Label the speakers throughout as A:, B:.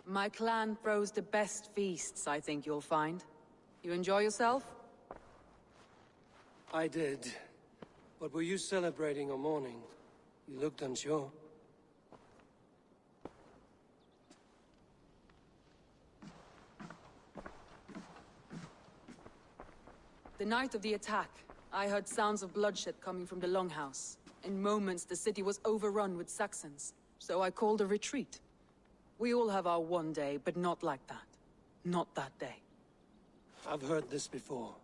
A: My clan throws the best feasts, I think you'll find. You enjoy yourself?
B: I did. But were you celebrating or mourning? You looked unsure.
A: The night of the attack, I heard sounds of bloodshed coming from the Longhouse. In moments, the city was overrun with Saxons, so I called a retreat. We all have our one day, but not like that. Not that day.
B: I've heard this before.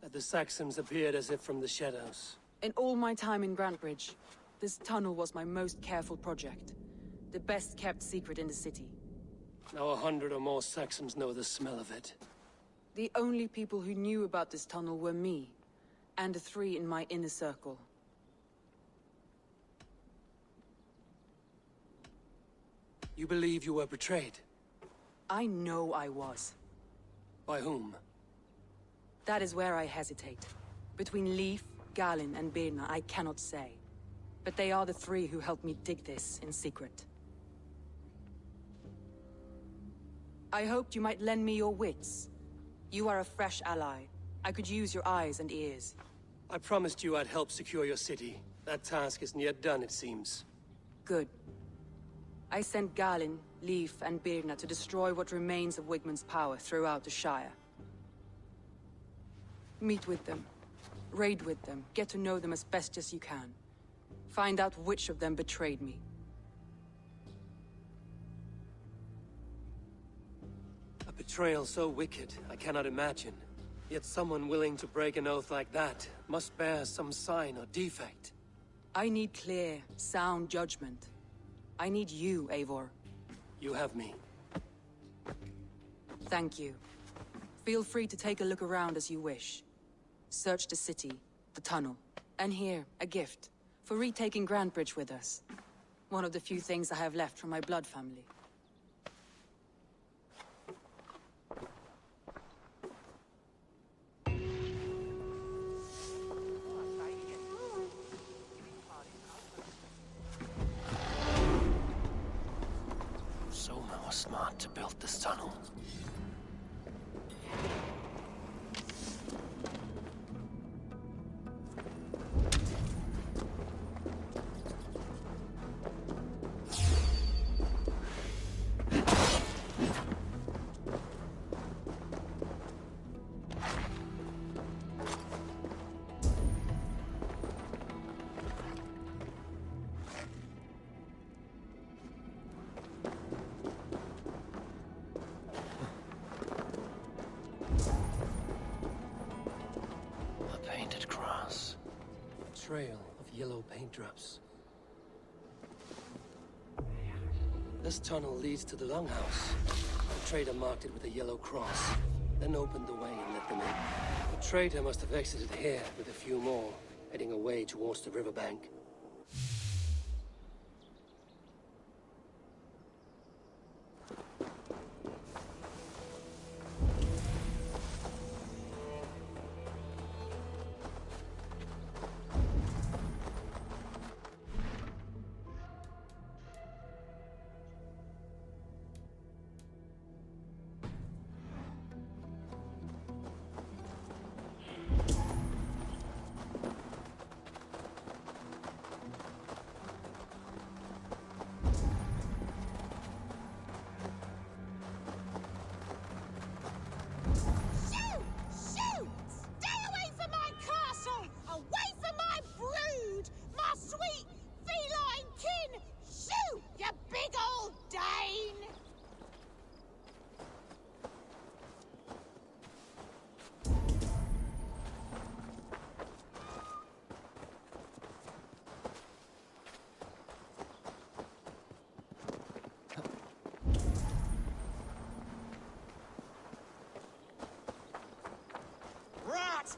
B: That the Saxons appeared as if from the shadows.
A: In all my time in Grantbridge, this tunnel was my most careful project. The best kept secret in the city.
B: Now 100 or more Saxons know the smell of it.
A: The only people who knew about this tunnel were me, and the 3 in my inner circle.
B: You believe you were betrayed?
A: I know I was.
B: By whom?
A: That is where I hesitate. Between Leif, Galinn, and Birna, I cannot say. But they are the 3 who helped me dig this in secret. I hoped you might lend me your wits. You are a fresh ally. I could use your eyes and ears.
B: I promised you I'd help secure your city. That task isn't yet done, it seems.
A: Good. I sent Galinn, Leif, and Birna to destroy what remains of Wigmund's power throughout the Shire. Meet with them. Raid with them. Get to know them as best as you can. Find out which of them betrayed me.
B: A betrayal so wicked, I cannot imagine. Yet someone willing to break an oath like that must bear some sign or defect.
A: I need clear, sound judgment. I need you, Eivor.
B: You have me.
A: Thank you. Feel free to take a look around as you wish. Search the city, the tunnel, and here, a gift, for retaking Grantbridge with us. One of the few things I have left from my blood family.
B: Soma was smart to build this tunnel. Trail of yellow paint drops. This tunnel leads to the Longhouse. The trader marked it with a yellow cross, then opened the way and let them in. The trader must have exited here with a few more, heading away towards the riverbank.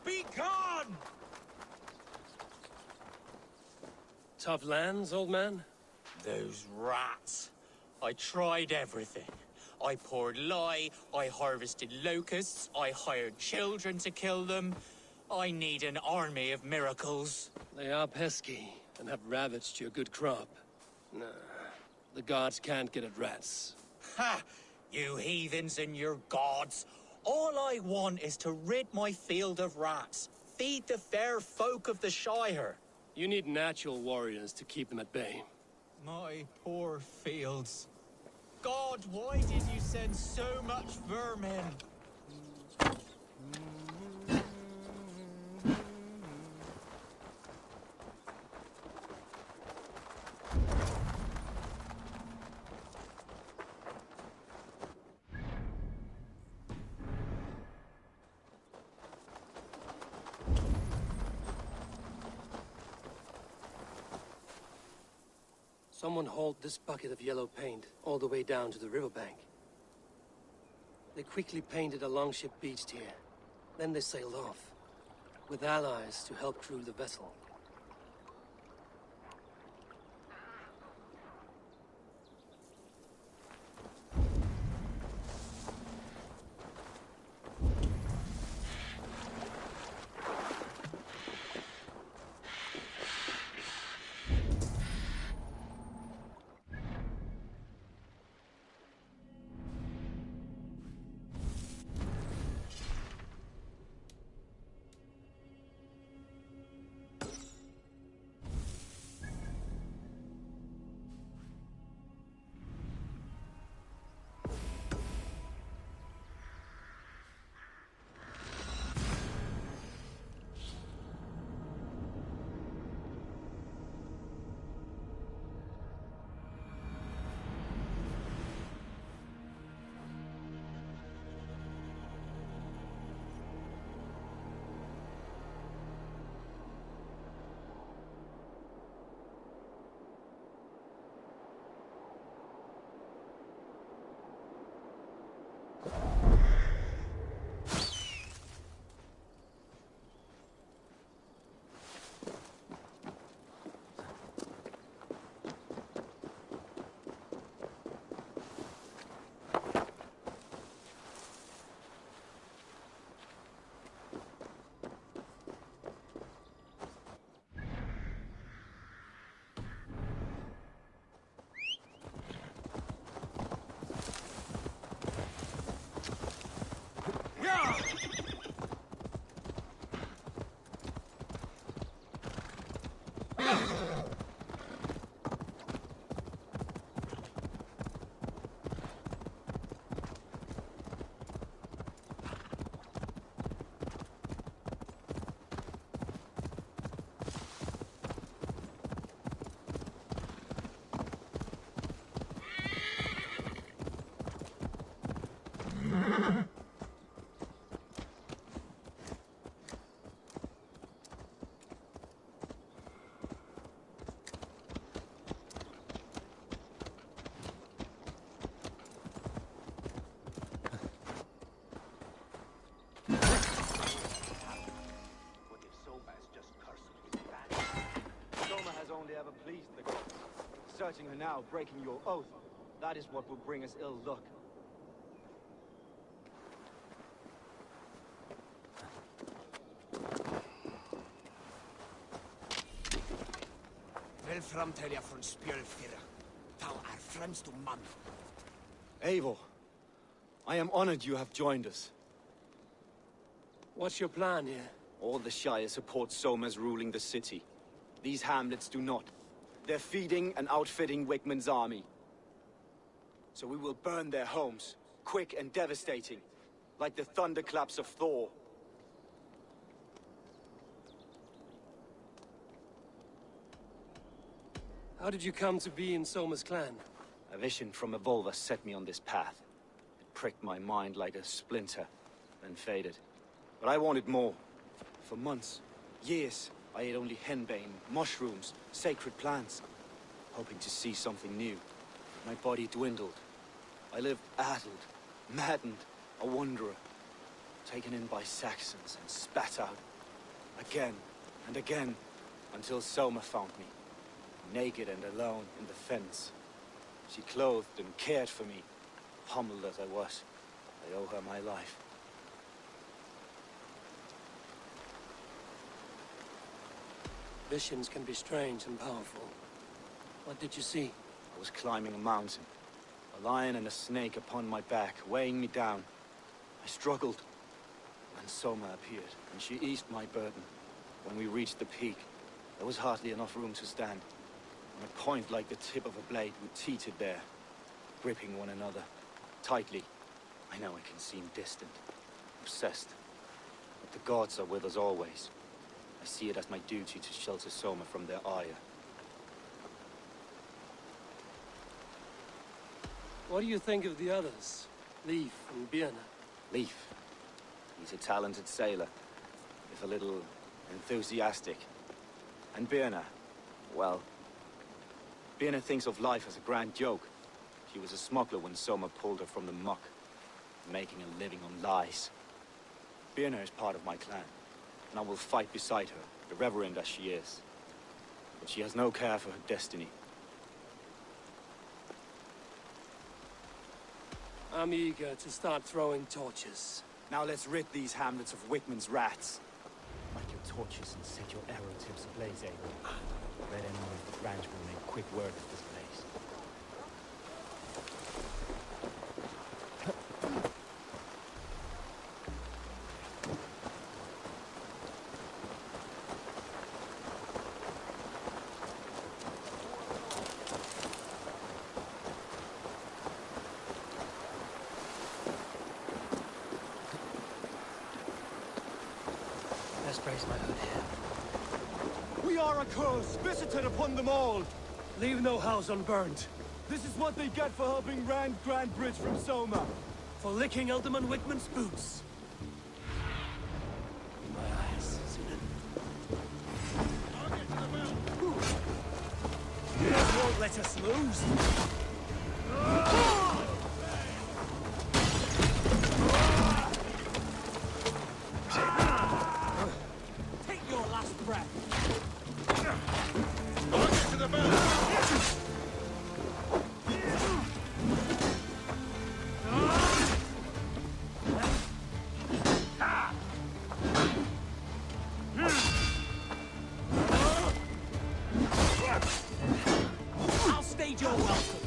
C: Be gone!
B: Tough lands, old man?
C: Those rats. I tried everything. I poured lye, I harvested locusts, I hired children to kill them. I need an army of miracles.
B: They are pesky, and have ravaged your good crop. Nah, the gods can't get at rats.
C: Ha! You heathens and your gods. All I want is to rid my field of rats. Feed the fair folk of the Shire.
B: You need natural warriors to keep them at bay.
C: My poor fields. God, why did you send so much vermin?
B: Someone hauled this bucket of yellow paint all the way down to the riverbank. They quickly painted a longship beached here. Then they sailed off, with allies to help crew the vessel.
D: Ever pleased the gods. Searching her now, breaking your oath, that is what will bring us ill luck.
E: Vel framtelja från spjölfira. Thou är främst du man.
D: Eivor, I am honored you have joined us.
B: What's your plan here?
D: All the Shire support Soma's ruling the city. These hamlets do not. They're feeding and outfitting Wickman's army. So we will burn their homes, quick and devastating, like the thunderclaps of Thor.
B: How did you come to be in Soma's clan?
D: A vision from Evolva set me on this path. It pricked my mind like a splinter, then faded. But I wanted more. For months, years, I ate only henbane, mushrooms, sacred plants, hoping to see something new. My body dwindled. I lived addled, maddened, a wanderer, taken in by Saxons and spat out, again and again, until Soma found me, naked and alone in the fence. She clothed and cared for me, humbled as I was. I owe her my life.
B: Visions can be strange and powerful. What did you see?
D: I was climbing a mountain. A lion and a snake upon my back, weighing me down. I struggled. When Soma appeared, and she eased my burden. When we reached the peak, there was hardly enough room to stand. On a point like the tip of a blade, we teetered there, gripping one another, tightly. I know I can seem distant, obsessed, but the gods are with us always. I see it as my duty to shelter Soma from their ire.
B: What do you think of the others? Leif and Birna?
D: Leif. He's a talented sailor, if a little enthusiastic. And Birna, well, Birna thinks of life as a grand joke. She was a smuggler when Soma pulled her from the muck, making a living on lies. Birna is part of my clan, and I will fight beside her, irreverent as she is. But she has no care for her destiny.
B: I'm eager to start throwing torches.
D: Now let's rid these hamlets of Wickman's rats. Light your torches and set your arrow tips ablaze, Abel. Red Enemy of the branch will make quick work of this place.
B: Let's brace my hood here.
F: We are a curse, visited upon them all!
B: Leave no house unburned.
F: This is what they get for helping Rand Grand Bridge from Soma.
B: For licking Alderman Wickman's boots. My eyes, You won't let us lose.
F: Take your last breath!
B: I'll stage your welcome.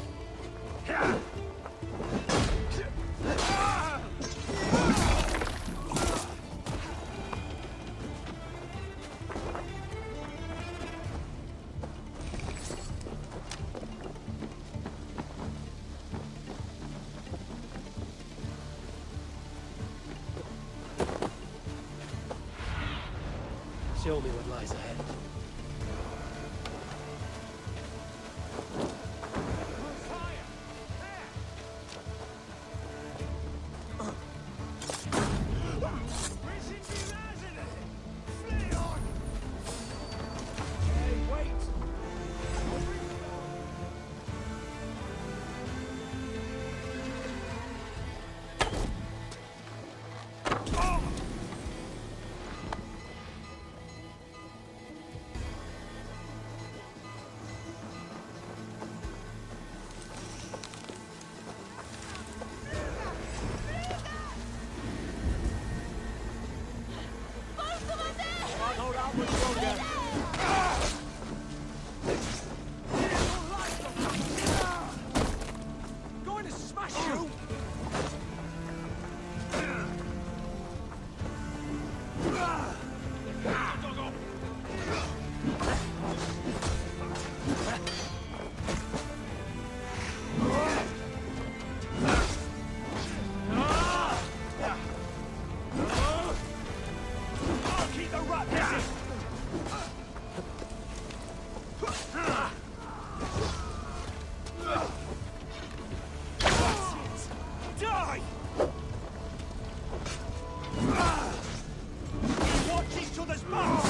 B: Show me what lies ahead.
F: Going to smash you! I'll keep the rat busy! Die! Watch each other's backs!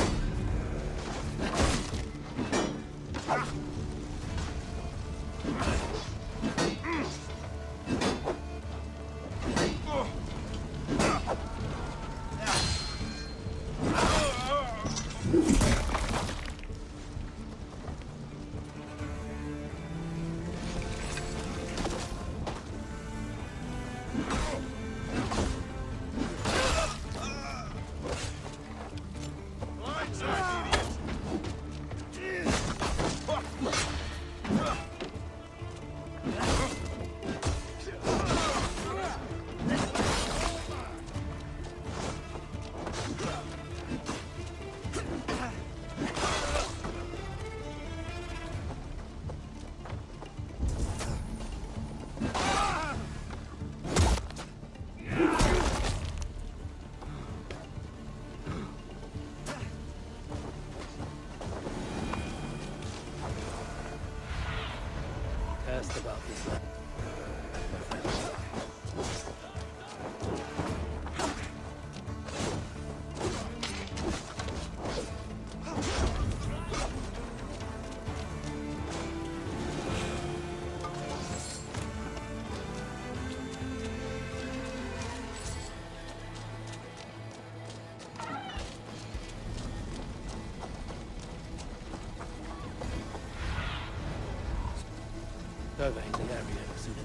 B: surveying the area, isn't it?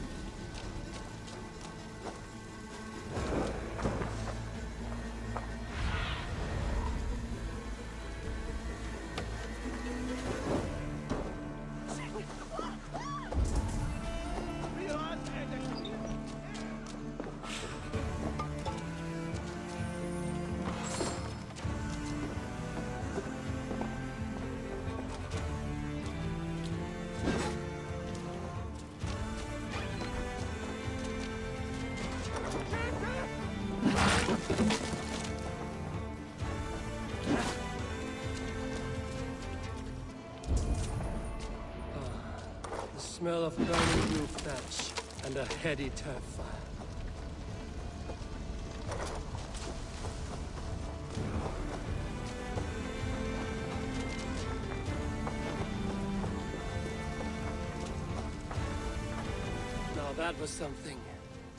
B: The smell of burning roof thatch and a heady turf fire. Now that was something.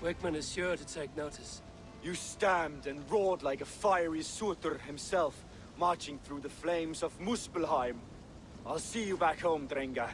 B: Wickman is sure to take notice.
D: You stamped and roared like a fiery Surtur himself, marching through the flames of Muspelheim. I'll see you back home, Drenga.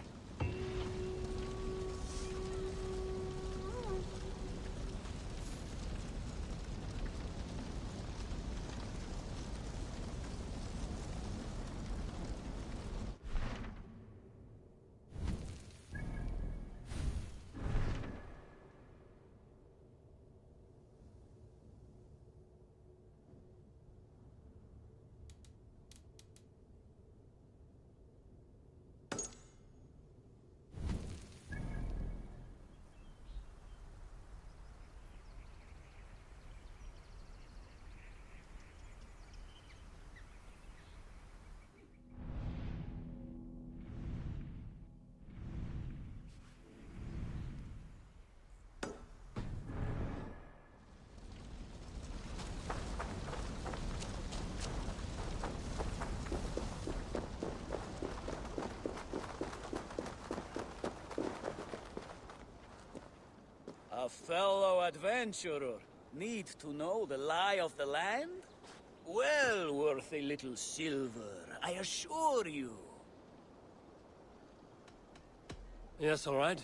G: A fellow adventurer need to know the lie of the land? Well worth a little silver, I assure you.
B: Yes, all right.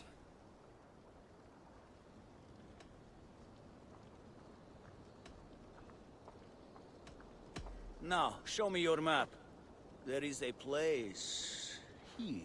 G: Now, show me your map. There is a place here.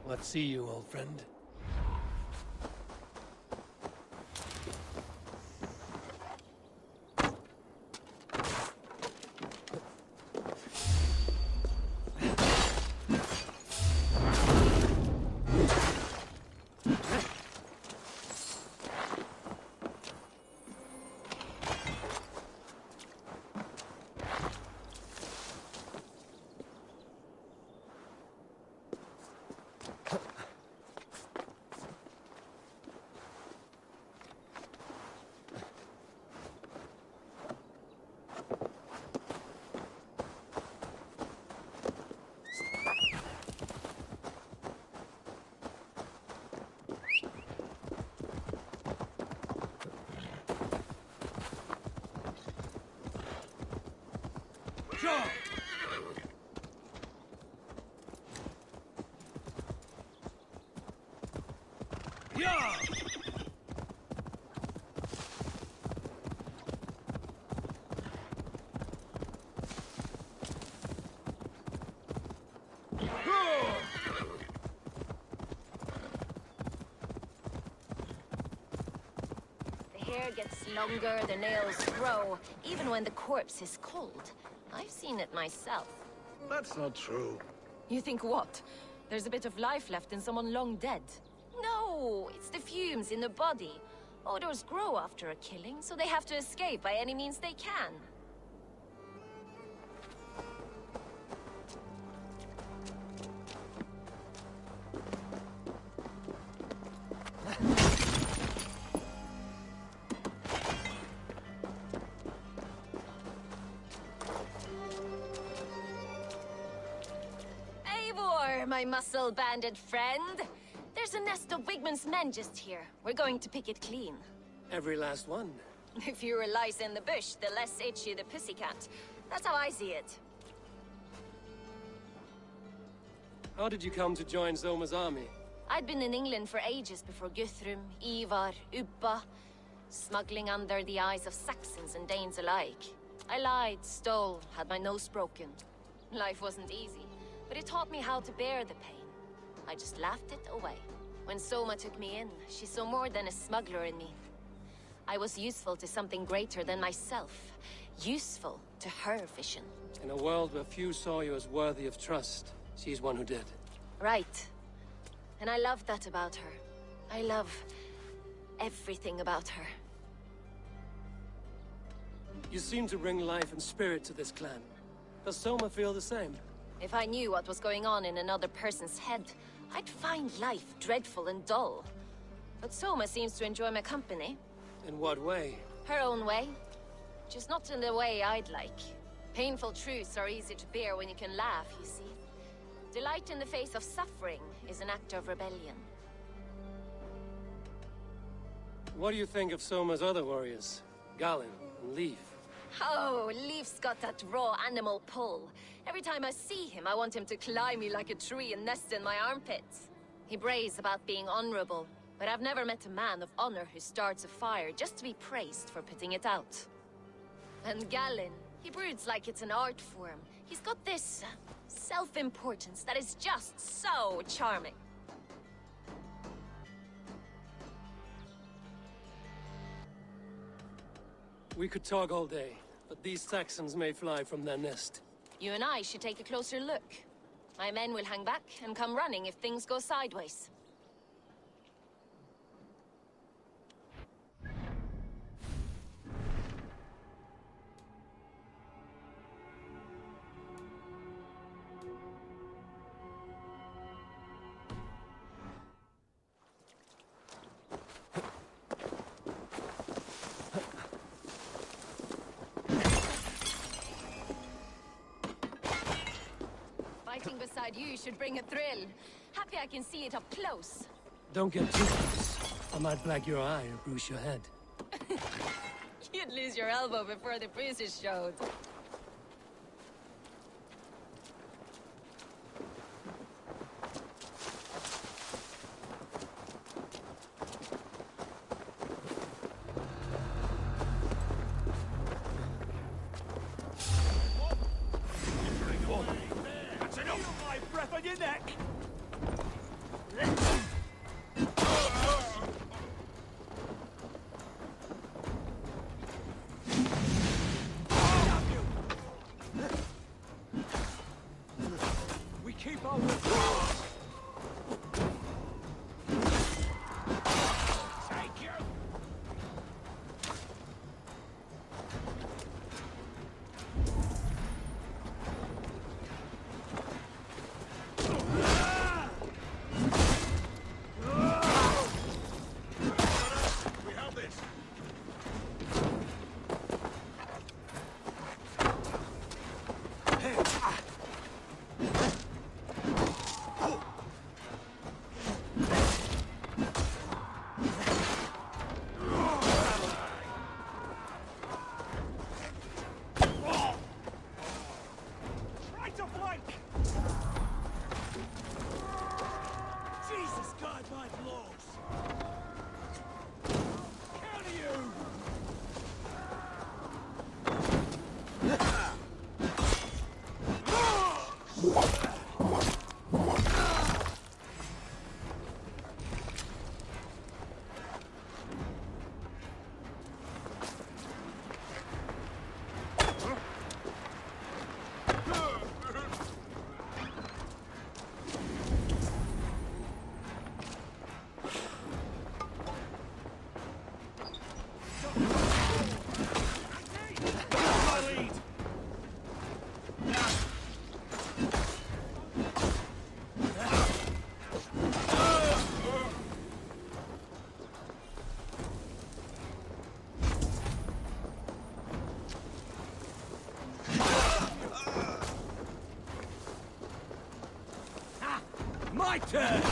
B: Let's see you, old friend.
H: The hair gets longer, the nails grow, even when the corpse is cold. I've seen it myself.
F: That's not true.
H: You think what? There's a bit of life left in someone long dead? No, it's the fumes in the body. Odors grow after a killing, so they have to escape by any means they can. Eivor, my muscle-banded friend. There's a nest of Wigman's men just here. We're going to pick it clean.
B: Every last one.
H: The fewer lice in the bush, the less itchy the pussycat. That's how I see it.
B: How did you come to join Zoma's army?
H: I'd been in England for ages before Guthrum, Ivar, Ubba, smuggling under the eyes of Saxons and Danes alike. I lied, stole, had my nose broken. Life wasn't easy, but it taught me how to bear the pain. I just laughed it away. When Soma took me in, she saw more than a smuggler in me. I was useful to something greater than myself. Useful to her vision.
B: In a world where few saw you as worthy of trust, she's one who did.
H: Right. And I love that about her. I love everything about her.
B: You seem to bring life and spirit to this clan. Does Soma feel the same?
H: If I knew what was going on in another person's head, I'd find life dreadful and dull. But Soma seems to enjoy my company.
B: In what way?
H: Her own way. Just not in the way I'd like. Painful truths are easy to bear when you can laugh, you see. Delight in the face of suffering is an act of rebellion.
B: What do you think of Soma's other warriors? Galen and Leaf?
H: Oh, Leaf's got that raw animal pull. Every time I see him, I want him to climb me like a tree and nest in my armpits. He brays about being honorable, but I've never met a man of honor who starts a fire just to be praised for putting it out. And Galen, he broods like it's an art form. He's got this self-importance that is just so charming.
B: We could talk all day, but these Saxons may fly from their nest.
H: You and I should take a closer look. My men will hang back and come running if things go sideways. Fighting beside you should bring a thrill. Happy I can see it up close.
B: Don't get too close. I might black your eye or bruise your head.
H: You'd lose your elbow before the bruises showed.
F: That's enough! My breath on your neck! We keep our wits. Take you! We have this. My turn!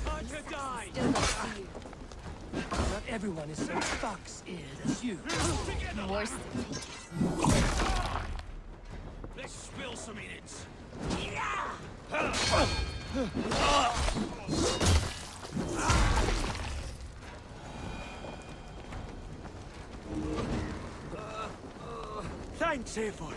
F: Time to die!
B: Not everyone is so fox-eared as you.
H: Worse.
F: Let's spill some innards. Thanks, Eivor.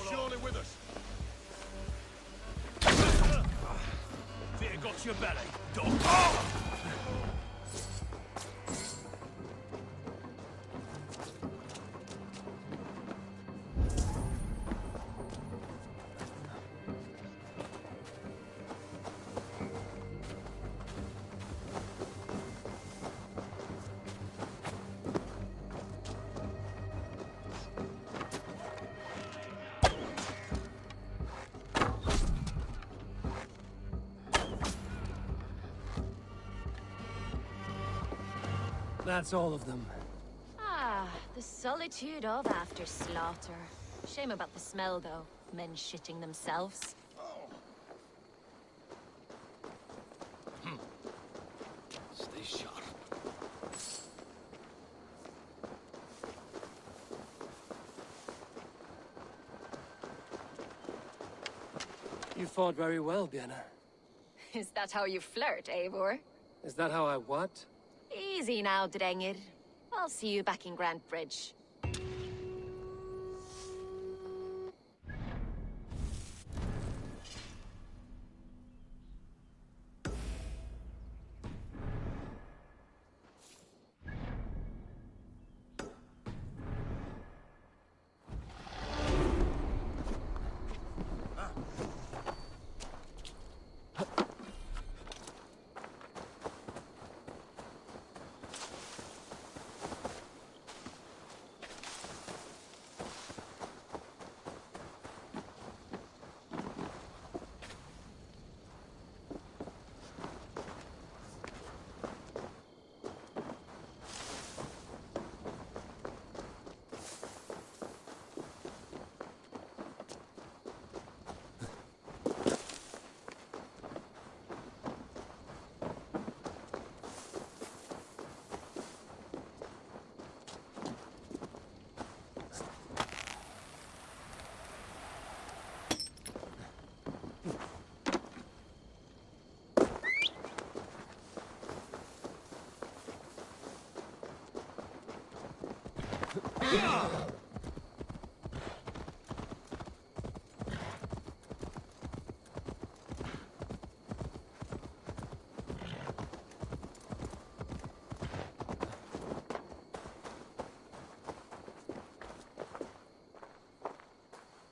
F: Surely with us. Fear got your belly, dog.
B: That's all of them.
H: Ah, the solitude of after slaughter. Shame about the smell, though. Men shitting themselves.
F: Stay sharp.
B: You fought very well, Björn.
H: Is that how you flirt, Eivor?
B: Is that how I what?
H: Easy now, Drengir. I'll see you back in Grand Bridge.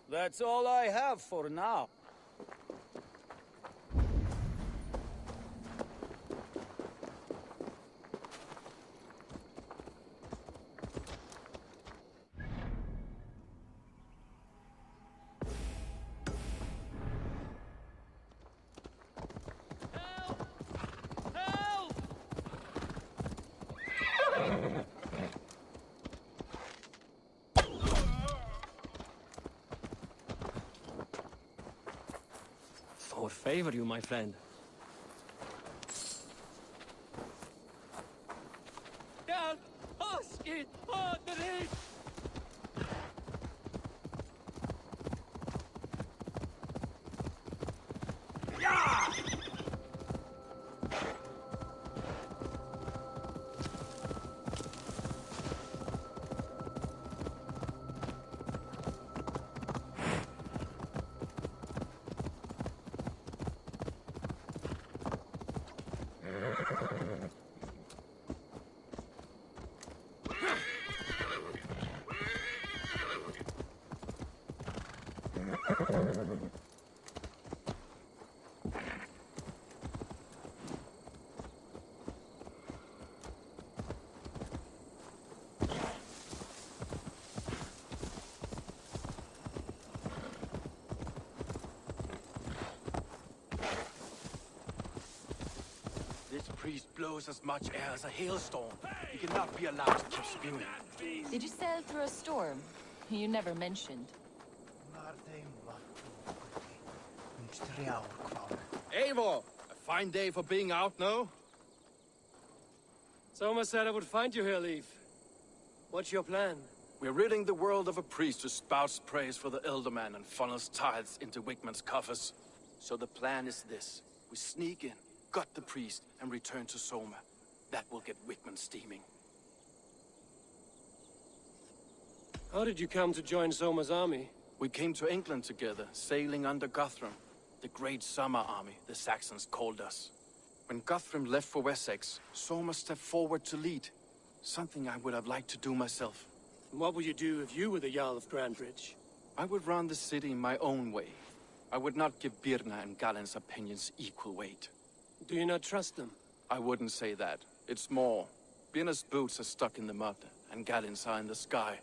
G: That's all I have for now.
B: What favor you, my friend?
F: This priest blows as much air as a hailstorm. He cannot be allowed to keep spewing.
H: Did you sail through a storm? You never mentioned.
F: Eivor! A fine day for being out, no?
B: Soma said I would find you here, Leif. What's your plan?
F: We're ridding the world of a priest who spouts praise for the Elderman and funnels tithes into Wickman's coffers. So the plan is this. We sneak in, gut the priest, and return to Soma. That will get Wickman steaming.
B: How did you come to join Soma's army?
F: We came to England together, sailing under Guthrum. The Great Summer Army, the Saxons called us. When Guthrum left for Wessex, Soma stepped forward to lead. Something I would have liked to do myself.
B: What would you do if you were the Jarl of Grandridge?
F: I would run the city my own way. I would not give Birna and Galen's opinions equal weight.
B: Do you not trust them?
F: I wouldn't say that. It's more. Birna's boots are stuck in the mud, and Galen's are in the sky.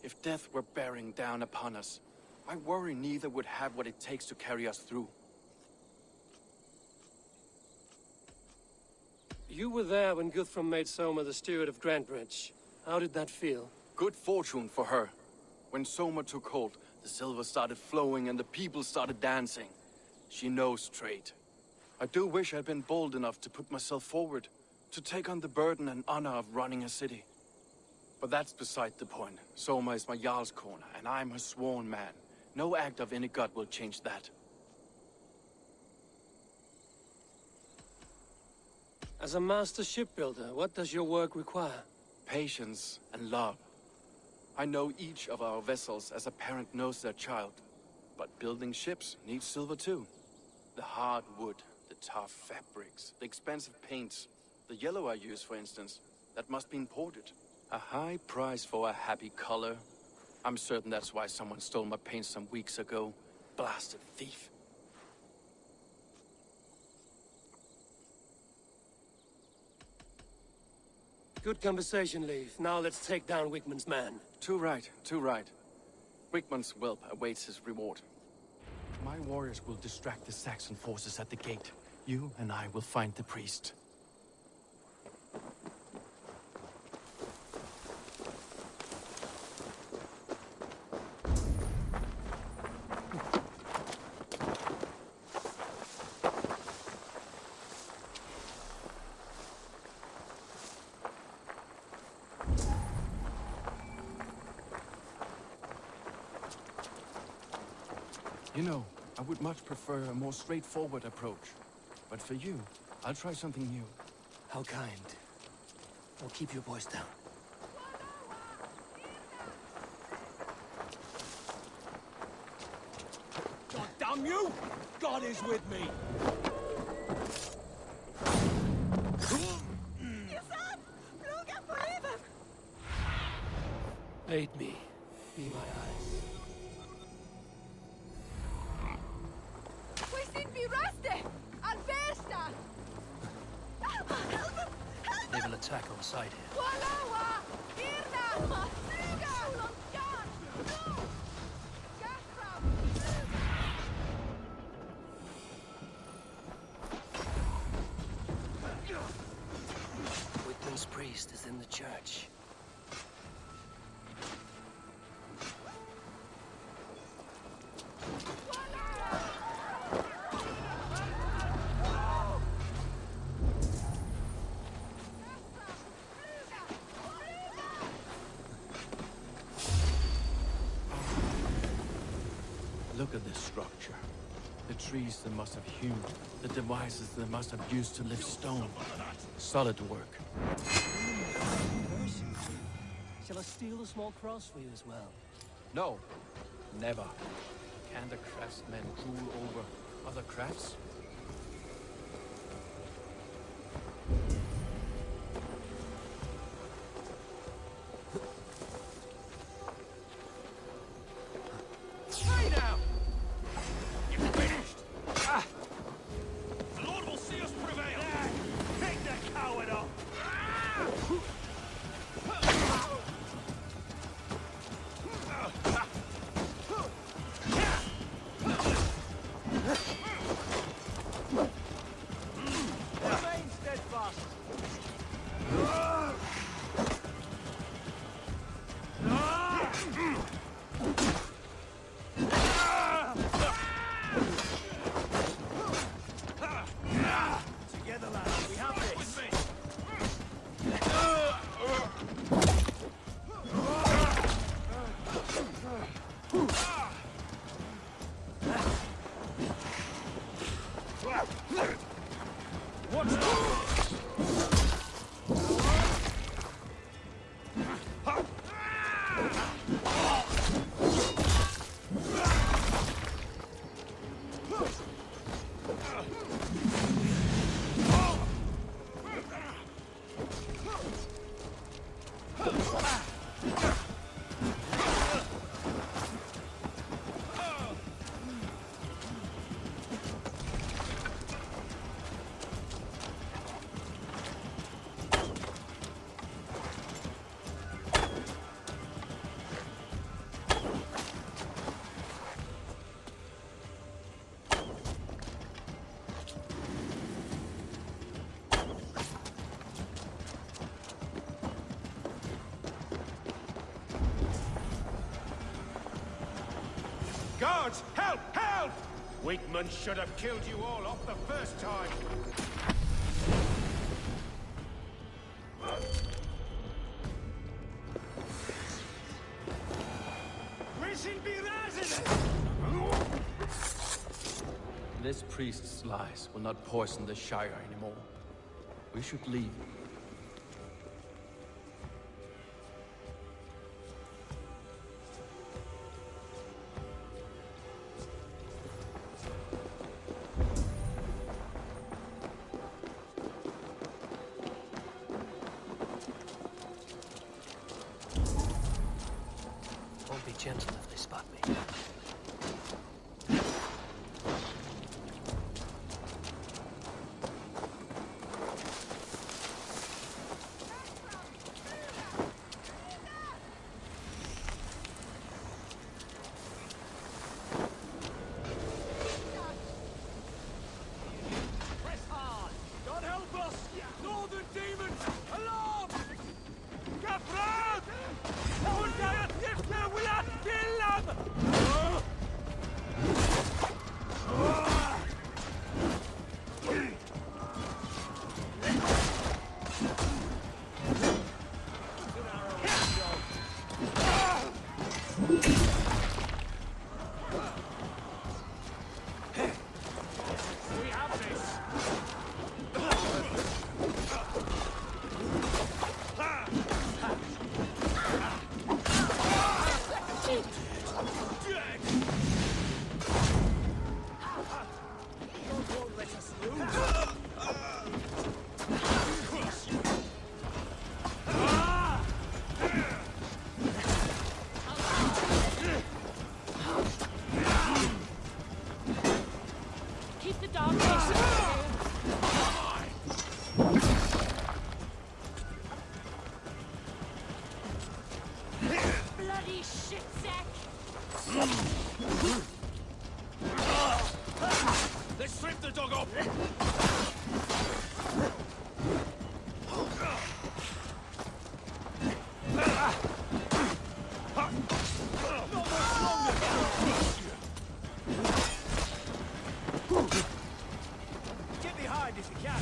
F: If death were bearing down upon us, I worry neither would have what it takes to carry us through.
B: You were there when Guthrum made Soma the steward of Grandridge. How did that feel?
F: Good fortune for her. When Soma took hold, the silver started flowing and the people started dancing. She knows trade. I do wish I'd been bold enough to put myself forward, to take on the burden and honor of running a city. But that's beside the point. Soma is my Jarl's corner, and I'm her sworn man. No act of any god will change that.
B: As a master shipbuilder, what does your work require?
F: Patience and love. I know each of our vessels as a parent knows their child. But building ships needs silver too. The hard wood, the tough fabrics, the expensive paints. The yellow I use, for instance, that must be imported. A high price for a happy color. I'm certain that's why someone stole my paint some weeks ago. Blasted thief.
B: Good conversation, Leif. Now let's take down Wickman's man.
F: Too right, too right. Wickman's whelp awaits his reward. My warriors will distract the Saxon forces at the gate. You and I will find the priest. You know, I would much prefer a more straightforward approach. But for you, I'll try something new.
B: How kind. I'll keep your voice down.
E: from you! God is with me!
B: Aid me. Be my eyes.
I: We sind vi röste! Albersta!
B: Naval attack on sight here.
I: Walawa! Irna! Flyga! Jan! No! Gastrap!
B: Whitman's priest is in the church.
F: Look at this structure. The trees they must have hewn, the devices they must have used to lift stone. Solid work.
B: Shall I steal a small cross for you as well?
F: No, never. Can the craftsmen rule over other crafts?
E: Hey now! You're finished! Ah! The Lord will see us prevail! Take the coward off! Remain steadfast! Together, lads, we have this! With me! What's Guards! Help! Help! Weakman should have killed you all off the first time!
F: This priest's lies will not poison the Shire anymore. We should leave.
B: Won't be gentle if they spot me.
H: Bloody shit sack!
E: Let's strip the dog off! Get behind if you can.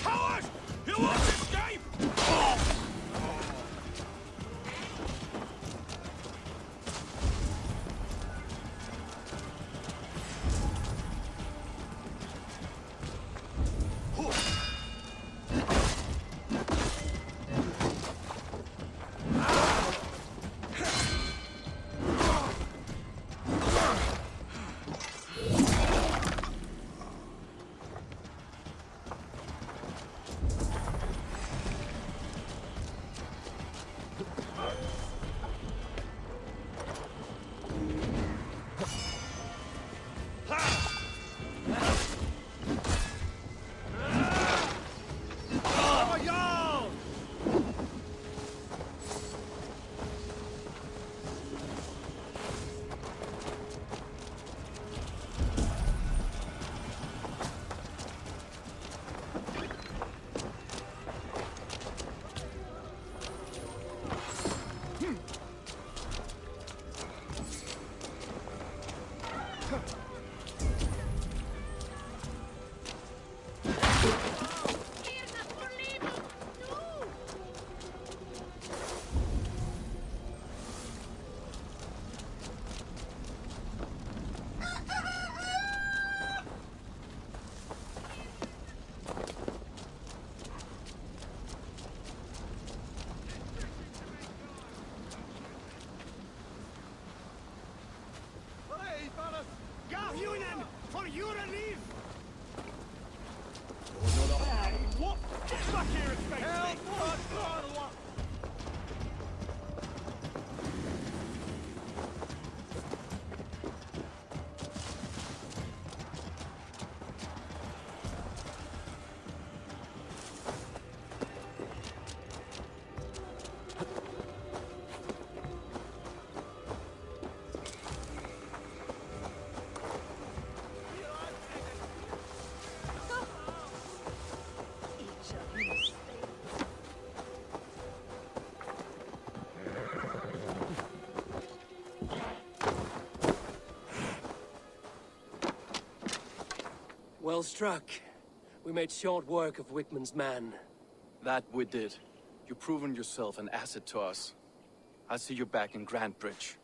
E: Coward! You won't escape! Unionen for your relief! What? Get back here and face me! Help! What?
B: Well struck. We made short work of Wickman's man.
F: That we did. You've proven yourself an asset to us. I'll see you back in Grantbridge.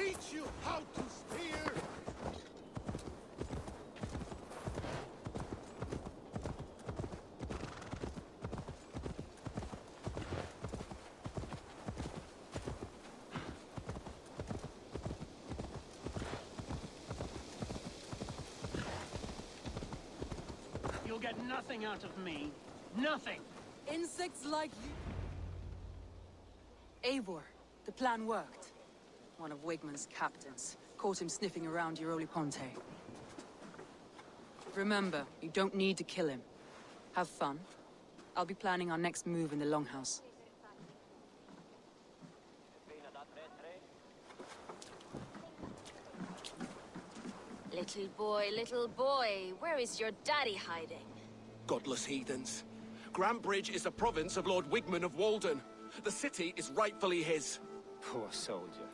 E: teach you how to spear!
J: You'll get nothing out of me. Nothing!
A: Insects like you. Eivor, the plan worked. One of Wigmund's captains caught him sniffing around Euroli Ponte. Remember, you don't need to kill him. Have fun. I'll be planning our next move in the Longhouse.
H: Little boy, where is your daddy hiding?
F: Godless heathens. Grantbridge is a province of Lord Wigmund of Walden. The city is rightfully his.
D: Poor soldier.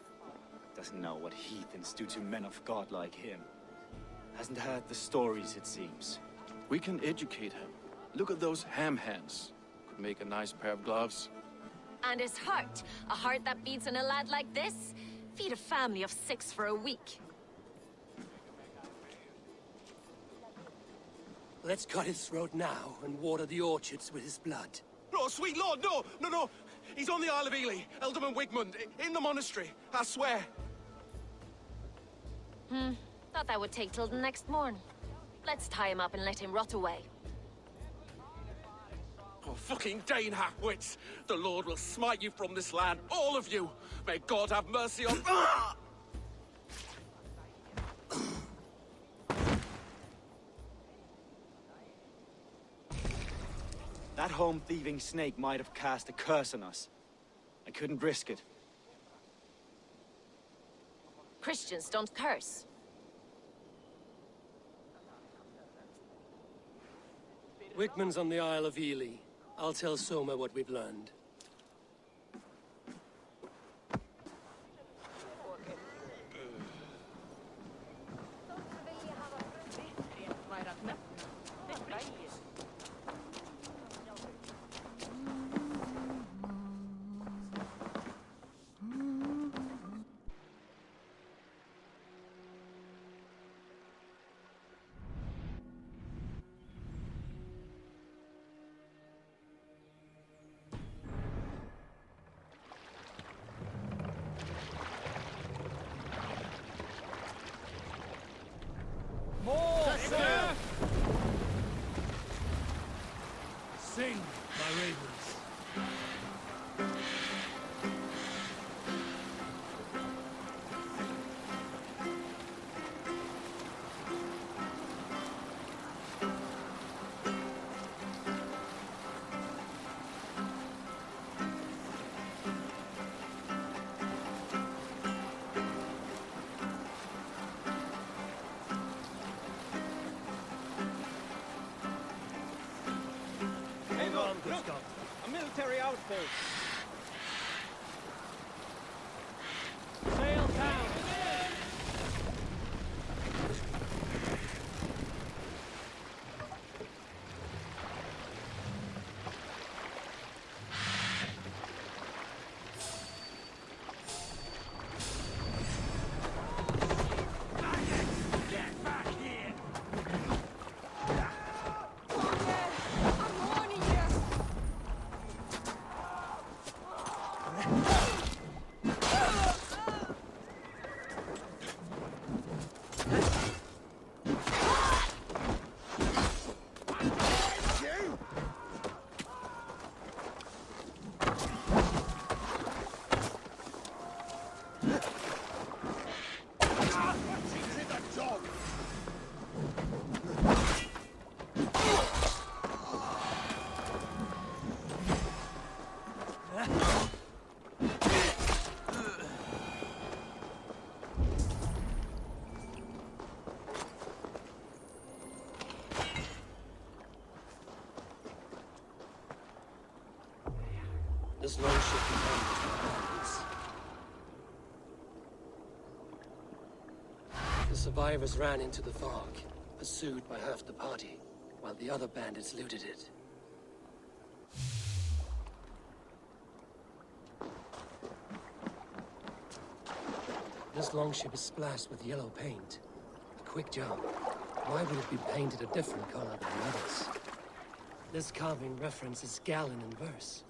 D: Doesn't know what heathens do to men of God like him. Hasn't heard the stories, it seems.
F: We can educate him. Look at those ham hands. Could make a nice pair of gloves.
H: And his heart. A heart that beats in a lad like this? Feed a family of 6 for a week.
B: Let's cut his throat now and water the orchards with his blood.
F: Oh, sweet lord, no! No, no! He's on the Isle of Ely, Ealdorman Wigmund, in the monastery, I swear.
H: Thought that would take till the next morn. Let's tie him up and let him rot away.
F: Oh, fucking Dane half-wits! The Lord will smite you from this land, all of you! May God have mercy on...
D: That home-thieving snake might have cast a curse on us. I couldn't risk it.
H: Christians don't curse.
B: Wigmund's on the Isle of Ely. I'll tell Soma what we've learned.
E: Sing, my ravens.
D: Look! A military outpost!
J: Sail down!
E: Get back here!
I: I'm warning you!
B: This long ship becomes the survivors ran into the fog, pursued by half the party, while the other bandits looted it. This longship is splashed with yellow paint. A quick job. Why would it be painted a different color than the others? This carving references Galen in verse.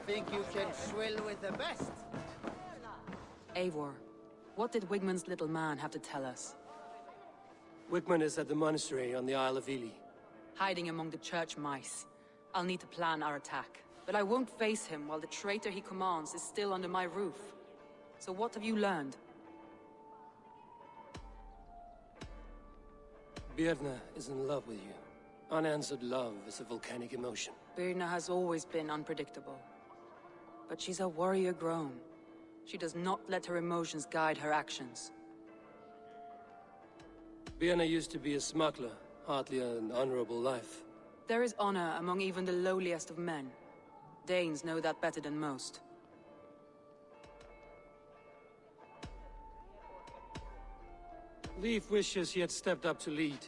K: Think you can swill with the best?
A: Eivor, what did Wigmund's little man have to tell us?
B: Wigmund is at the monastery on the Isle of Ely.
A: Hiding among the church mice. I'll need to plan our attack. But I won't face him while the traitor he commands is still under my roof. So what have you learned?
B: Birna is in love with you. Unanswered love is a volcanic emotion.
A: Birna has always been unpredictable. But she's a warrior grown. She does not let her emotions guide her actions.
B: Birna used to be a smuggler, hardly an honorable life.
A: There is honor among even the lowliest of men. Danes know that better than most.
B: Leif wishes he had stepped up to lead,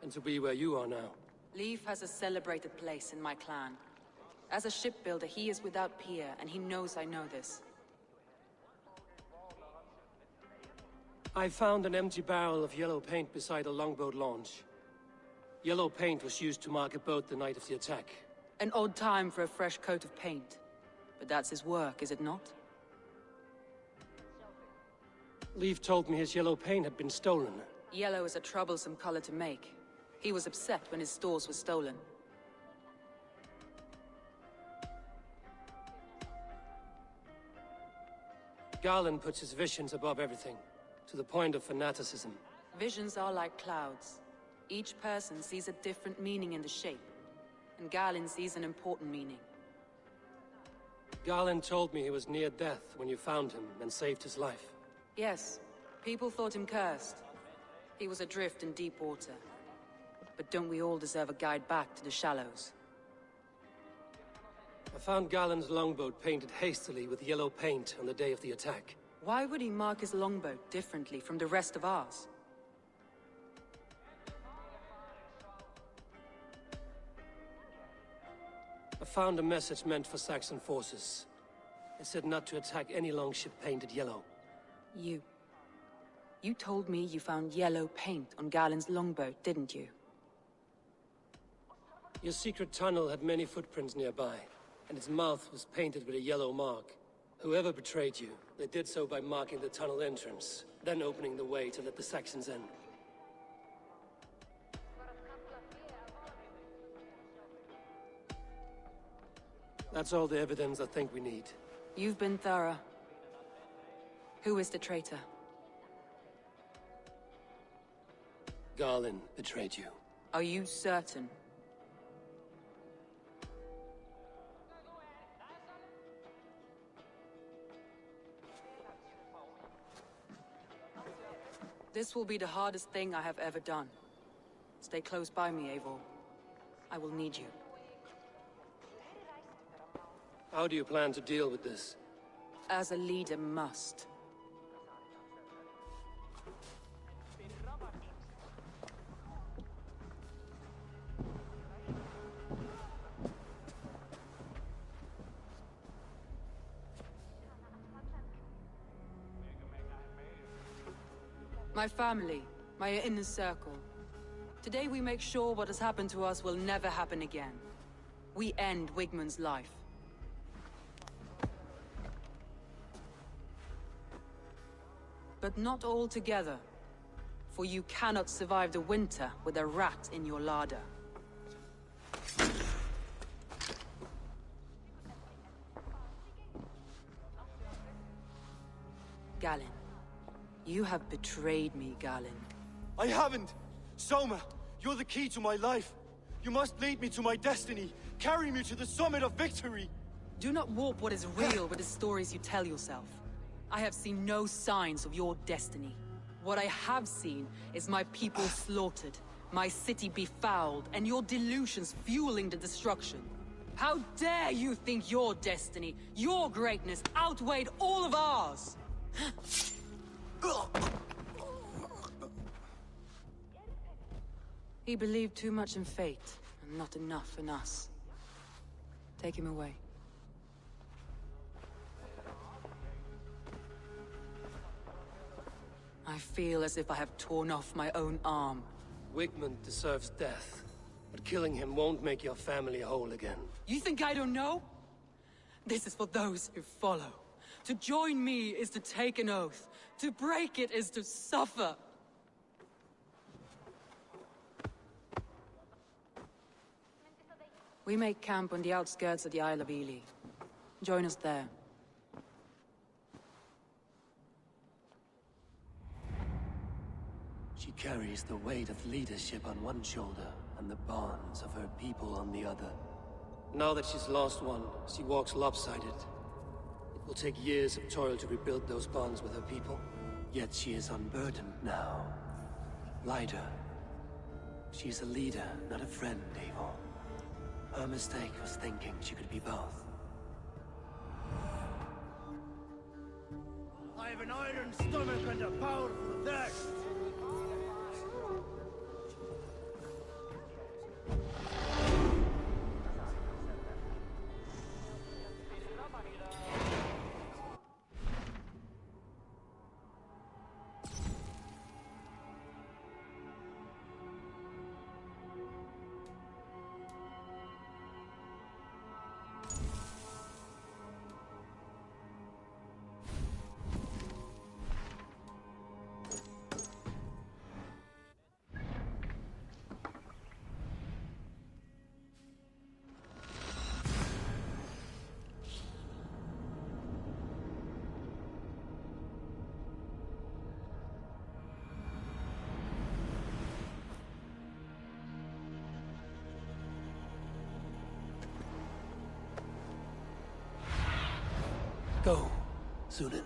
B: and to be where you are now.
A: Leif has a celebrated place in my clan. As a shipbuilder, he is without peer, and he knows I know this.
B: I found an empty barrel of yellow paint beside a longboat launch. Yellow paint was used to mark a boat the night of the attack.
A: An odd time for a fresh coat of paint. But that's his work, is it not?
B: Leif told me his yellow paint had been stolen.
A: Yellow is a troublesome color to make. He was upset when his stores were stolen.
B: Garland puts his visions above everything, to the point of fanaticism.
A: Visions are like clouds. Each person sees a different meaning in the shape, and Galen sees an important meaning.
B: Garland told me he was near death when you found him and saved his life.
A: Yes, people thought him cursed. He was adrift in deep water. But don't we all deserve a guide back to the shallows?
B: I found Garland's longboat painted hastily with yellow paint on the day of the attack.
A: Why would he mark his longboat differently from the rest of ours?
B: I found a message meant for Saxon forces. It said not to attack any longship painted yellow.
A: You told me you found yellow paint on Galen's longboat, didn't you?
B: Your secret tunnel had many footprints nearby, and its mouth was painted with a yellow mark. Whoever betrayed you, they did so by marking the tunnel entrance, then opening the way to let the Saxons in. That's all the evidence I think we need.
A: You've been thorough. Who is the traitor?
B: Garlin betrayed you.
A: Are you certain? This will be the hardest thing I have ever done. Stay close by me, Eivor. I will need you.
B: How do you plan to deal with this?
A: As a leader must. My family, my inner circle. Today we make sure what has happened to us will never happen again. We end Wigmund's life. But not all together. For you cannot survive the winter with a rat in your larder. Galen. You have betrayed me, Galen.
D: I haven't! Soma, you're the key to my life. You must lead me to my destiny. Carry me to the summit of victory.
A: Do not warp what is real with the stories you tell yourself. I have seen no signs of your destiny. What I have seen is my people slaughtered, my city befouled, and your delusions fueling the destruction. How dare you think your destiny, your greatness, outweighed all of ours? He believed too much in fate, and not enough in us. Take him away. I feel as if I have torn off my own arm.
B: Wigmund deserves death, but killing him won't make your family whole again.
A: You think I don't know? This is for those who follow. To join me is to take an oath. To break it is to suffer. We make camp on the outskirts of the Isle of Ely. Join us there.
B: She carries the weight of leadership on one shoulder and the bonds of her people on the other. Now that she's lost one, she walks lopsided. It will take years of toil to rebuild those bonds with her people. Yet she is unburdened now. Lighter. She is a leader, not a friend, Eivor. Her mistake was thinking she could be both.
K: I have an iron stomach and a powerful thirst.
B: Go, Sunan.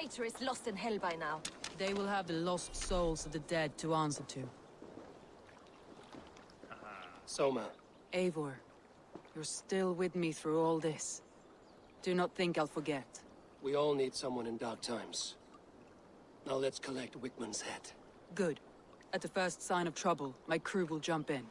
H: traitorous lost in hell by now.
A: They will have the lost souls of the dead to answer to.
B: Soma,
A: Eivor, you're still with me through all this. Do not think I'll forget.
B: we all need someone in dark times. Now let's collect Wickman's head.
A: Good. At the first sign of trouble, my crew will jump in.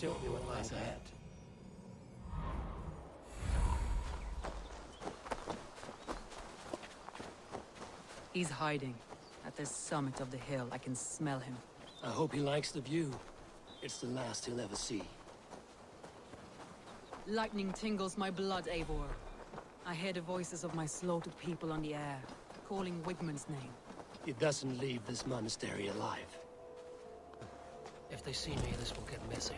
B: Show me what lies ahead.
A: He's hiding. At the summit of the hill, I can smell him.
B: I hope he likes the view. It's the last he'll ever see.
A: Lightning tingles my blood, Eivor. I hear the voices of my slaughtered people on the air, calling Wigmund's name.
B: He doesn't leave this monastery alive. If they see me, this will get messy.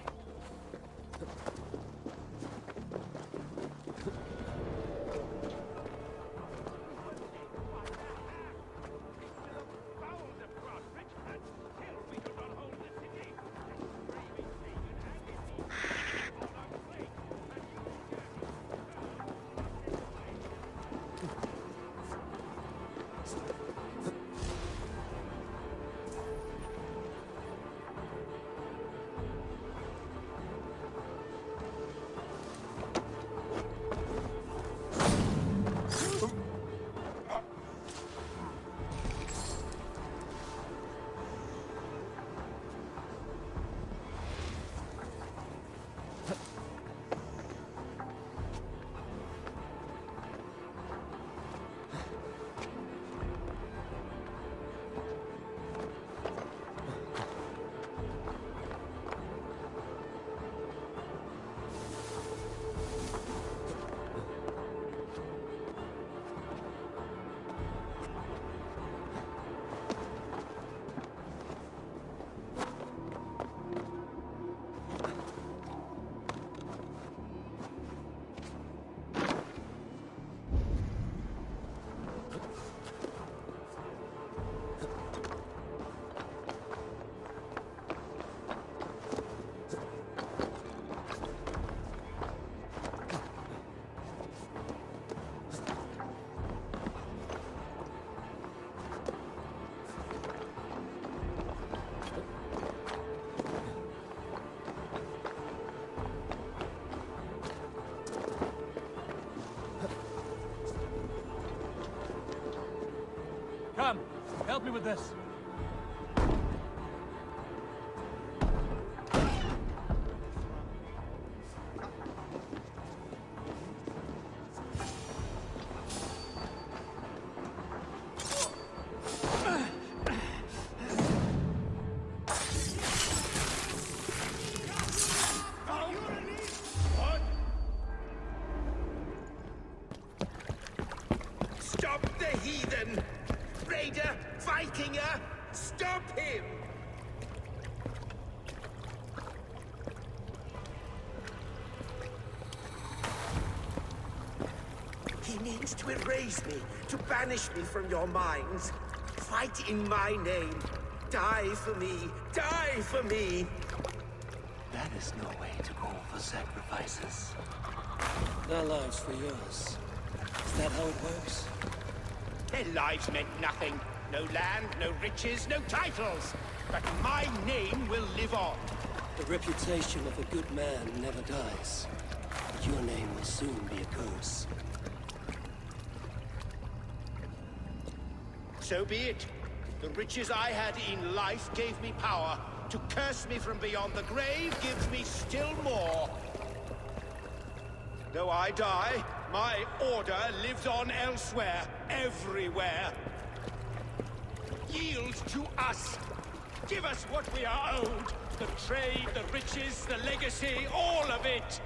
E: Come, help me with this.
K: Stop the heathen! Raider! Vikinger! Stop him! He needs to erase me, to banish me from your minds. Fight in my name. Die for me! Die for me!
B: That is no way to call for sacrifices. Their lives for yours. Is that how it works?
K: Their lives meant nothing. No land, no riches, no titles. But my name will live on.
B: The reputation of a good man never dies. But your name will soon be a curse.
K: So be it. The riches I had in life gave me power. To curse me from beyond the grave gives me still more. Though I die, my order lives on elsewhere, everywhere. Yield to us. Give us what we are owed. The trade, the riches, the legacy, all of it.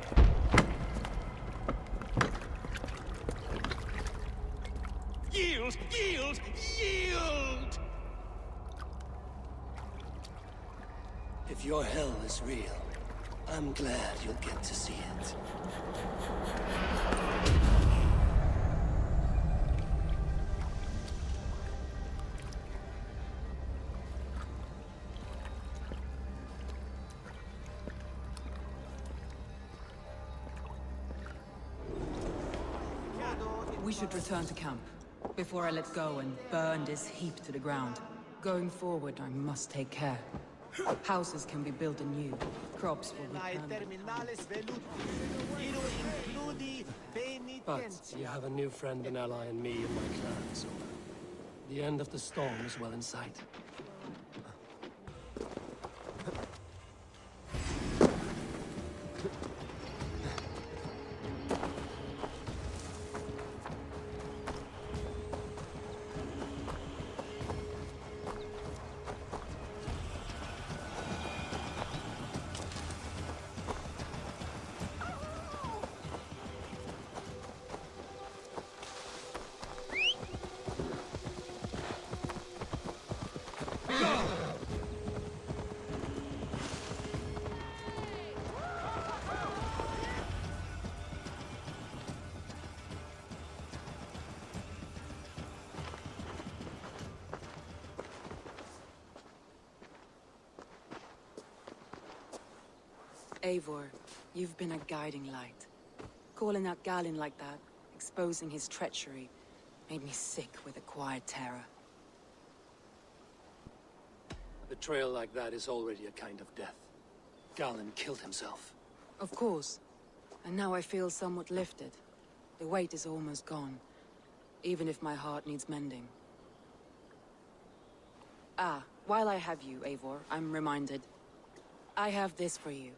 K: Yield, yield, yield!
B: If your hell is real, I'm glad you'll get to see it.
A: We should return to camp, before I let go and burn this heap to the ground. Going forward, I must take care. Houses can be built anew. Crops will return.
B: But you have a new friend and ally in me and my clan, so the end of the storm is well in sight.
A: Eivor, you've been a guiding light. Calling out Galin like that, exposing his treachery, made me sick with a quiet terror.
B: A betrayal like that is already a kind of death. Galin killed himself.
A: Of course. And now I feel somewhat lifted. The weight is almost gone, even if my heart needs mending. Ah, while I have you, Eivor, I'm reminded. I have this for you.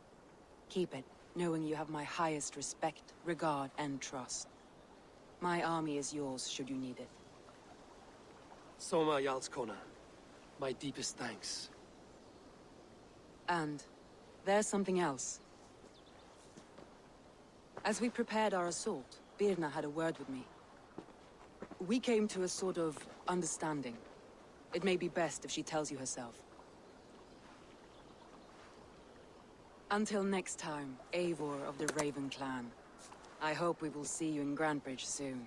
A: Keep it, knowing you have my highest respect, regard, and trust. My army is yours, should you need it.
B: Soma Jarlskona. My deepest thanks.
A: And there's something else. As we prepared our assault, Birna had a word with me. We came to a sort of understanding. It may be best if she tells you herself. Until next time, Eivor of the Raven Clan. I hope we will see you in Grantebridge soon.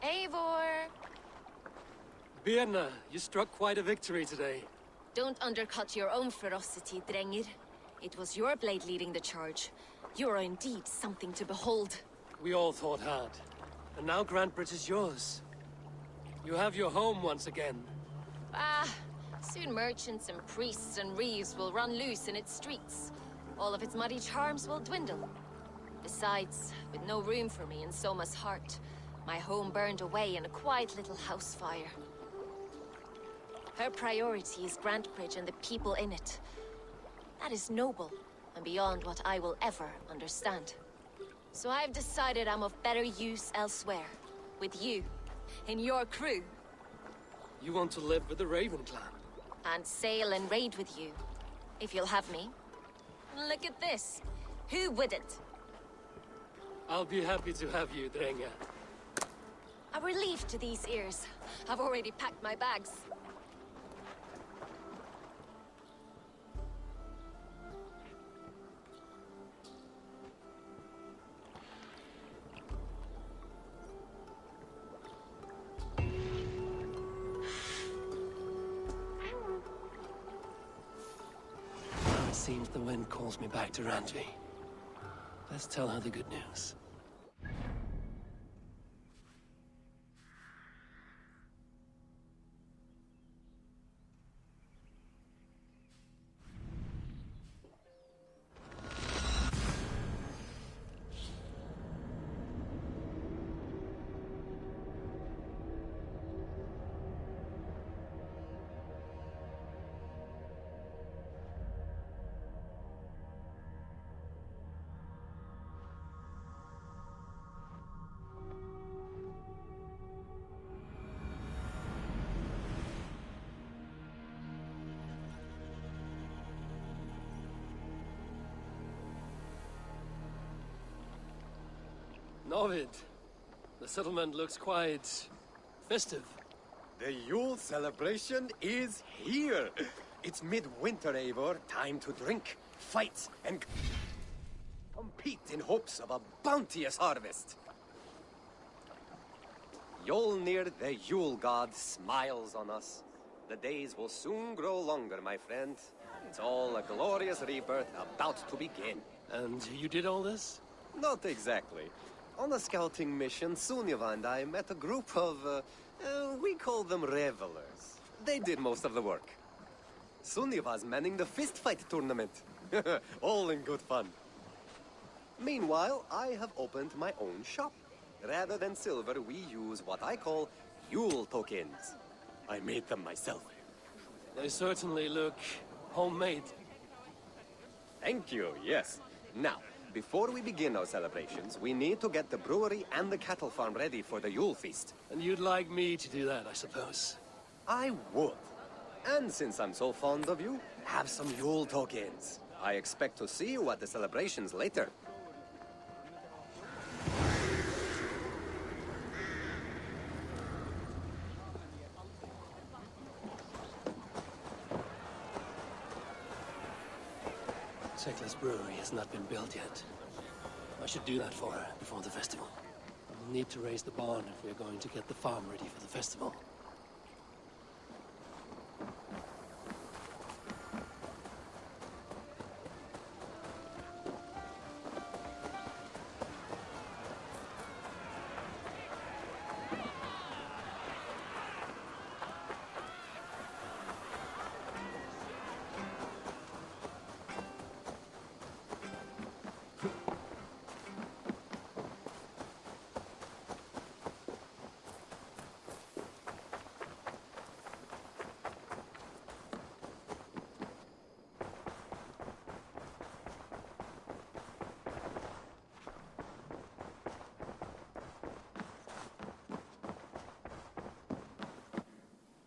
H: Eivor!
B: Birna, you struck quite a victory today.
H: Don't undercut your own ferocity, Drengir. It was your blade leading the charge. You are indeed something to behold.
B: We all thought hard. And now Grantebridge is yours. You have your home once again.
H: Ah, soon merchants and priests and reeves will run loose in its streets. All of its muddy charms will dwindle. Besides, with no room for me in Soma's heart, my home burned away in a quiet little house fire. Her priority is Grantebridge and the people in it. That is noble, and beyond what I will ever understand. So I've decided I'm of better use elsewhere. With you, in your crew.
B: You want to live with the Raven Clan?
H: And sail and raid with you, if you'll have me. Look at this. Who wouldn't?
B: I'll be happy to have you, Drenga.
H: A relief to these ears. I've already packed my bags.
B: It seems the wind calls me back to Randvi. Let's tell her the good news. Ovid, the settlement looks quite festive.
L: The Yule celebration is here. It's midwinter, Eivor. Time to drink, fight, and compete in hopes of a bounteous harvest. Yolnir, the Yule god, smiles on us. The days will soon grow longer, my friend. It's all a glorious rebirth about to begin.
B: And you did all this?
L: Not exactly. On a scouting mission, Sunniva and I met a group of, we call them revelers. They did most of the work. Sunniva's manning the fistfight tournament. All in good fun. Meanwhile, I have opened my own shop. Rather than silver, we use what I call Yule tokens. I made them myself.
B: They certainly look homemade.
L: Thank you, yes. Now, before we begin our celebrations, we need to get the brewery and the cattle farm ready for the Yule feast.
B: And you'd like me to do that, I suppose?
L: I would. And since I'm so fond of you, have some Yule tokens. I expect to see you at the celebrations later.
B: Tekla's brewery has not been built yet. I should do that for her before the festival. We'll need to raise the barn if we're going to get the farm ready for the festival.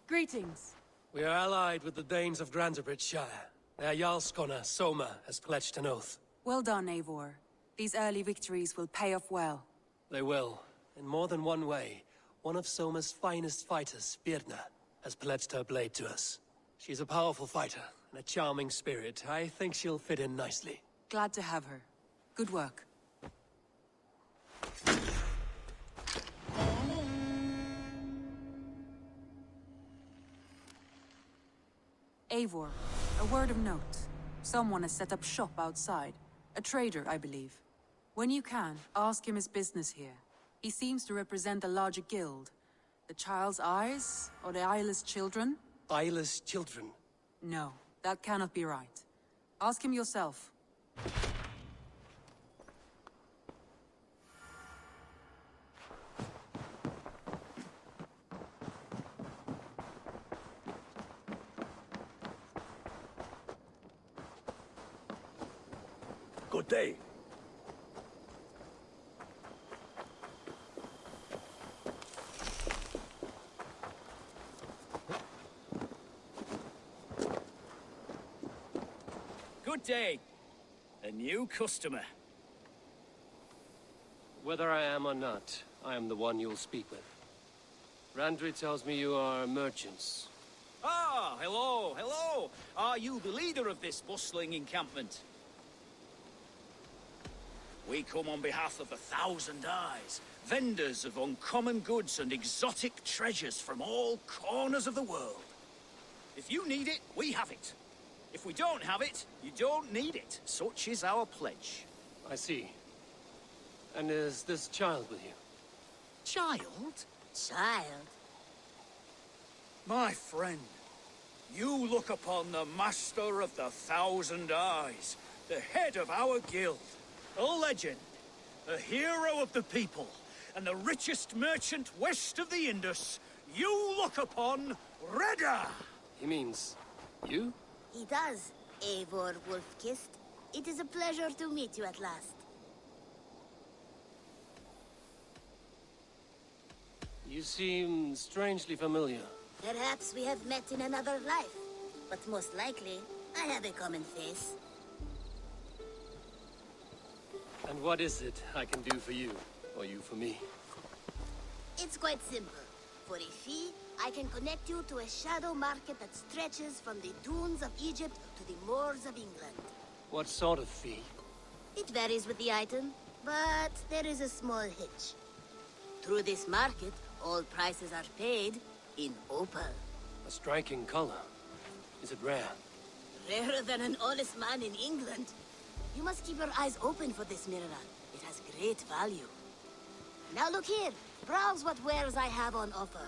A: Greetings.
B: We are allied with the Danes of Grandabridgeshire. Their Jarlskona, Soma, has pledged an oath.
A: Well done, Eivor. These early victories will pay off well.
B: They will. In more than one way, one of Soma's finest fighters, Birna, has pledged her blade to us. She's a powerful fighter and a charming spirit. I think she'll fit in nicely.
A: Glad to have her. Good work. Eivor, a word of note. Someone has set up shop outside. A trader, I believe. When you can, ask him his business here. He seems to represent a larger guild. The Child's Eyes, or the Eyeless Children?
B: Eyeless children?
A: No, that cannot be right. Ask him yourself.
K: Good day.
G: Good day. A new customer.
B: Whether I am or not, I am the one you'll speak with. Randri tells me you are merchants.
G: Ah, hello, hello. Are you the leader of this bustling encampment? We come on behalf of 1,000 Eyes, vendors of uncommon goods and exotic treasures from all corners of the world. If you need it, we have it. If we don't have it, you don't need it. Such is our pledge.
B: I see. And is this child with you?
G: Child?
I: Child?
G: My friend, you look upon the master of the 1,000 Eyes, the head of our guild, a legend, a hero of the people, and the richest merchant west of the Indus. You look upon Reda!
B: He means you?
I: He does, Eivor Wolf-Kissed. It is a pleasure to meet you at last.
B: You seem strangely familiar.
I: Perhaps we have met in another life, but most likely, I have a common face.
B: And what is it I can do for you? or you for me?
I: It's quite simple. For a fee, I can connect you to a shadow market that stretches from the dunes of Egypt to the moors of England.
B: What sort of fee?
I: It varies with the item, but there is a small hitch. Through this market, all prices are paid in opal.
B: A striking color. Is it rare?
I: Rarer than an honest man in England. You must keep your eyes open for this mineral. It has great value. Now look here. Browse what wares I have on offer.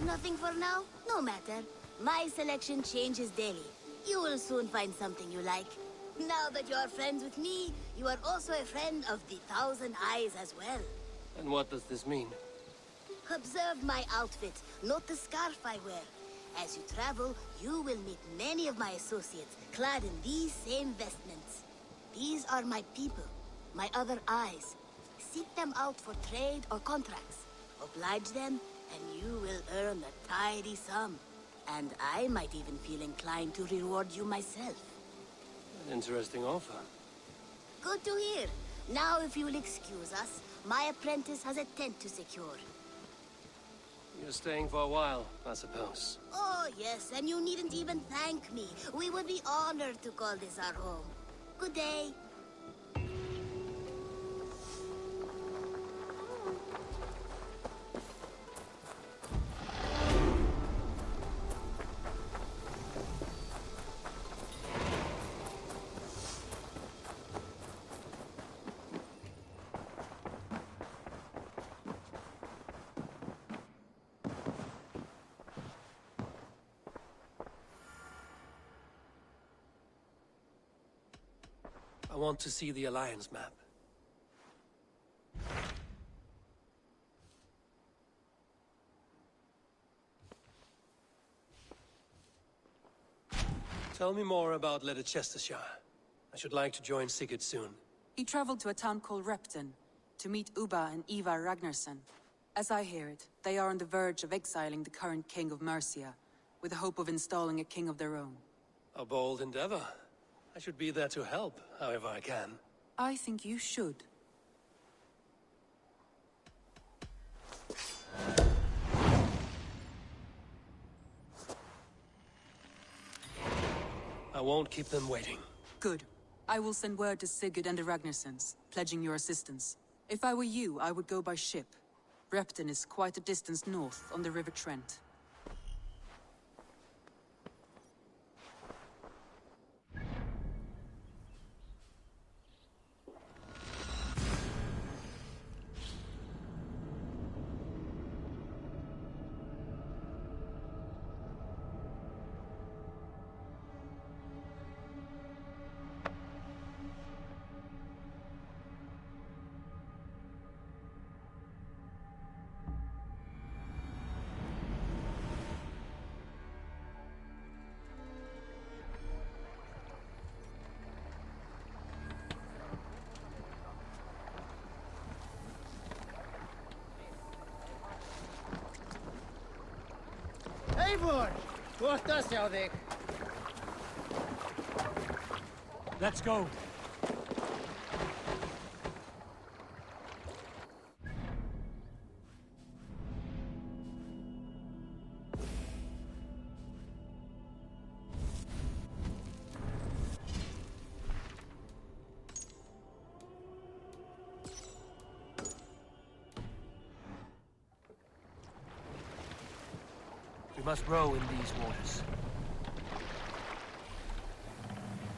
I: Nothing for now? No matter. My selection changes daily. You will soon find something you like. Now that you are friends with me, you are also a friend of the Thousand Eyes as well.
B: And what does this mean?
I: Observe my outfit, note the scarf I wear. As you travel, you will meet many of my associates, clad in these same vestments. These are my people, my other eyes. Seek them out for trade or contracts. Oblige them, and you will earn a tidy sum. And I might even feel inclined to reward you myself.
B: An interesting offer.
I: Good to hear. Now, if you will excuse us, my apprentice has a tent to secure.
B: You're staying for a while, I suppose.
I: Oh, yes, and you needn't even thank me. We would be honored to call this our home. Good day.
B: I want to see the Alliance map. Tell me more about Leicestershire. I should like to join Sigurd soon.
A: He traveled to a town called Repton to meet Ubba and Ivar Ragnarsson. As I hear it, they are on the verge of exiling the current king of Mercia, with the hope of installing a king of their own.
B: A bold endeavor. I should be there to help, however I can.
A: I think you should.
B: I won't keep them waiting.
A: Good. I will send word to Sigurd and the Ragnarssons, pledging your assistance. If I were you, I would go by ship. Repton is quite a distance north on the River Trent.
J: Eivor! Kohta se thik.
E: Let's go.
B: We must row in these waters.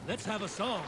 E: Let's have a song.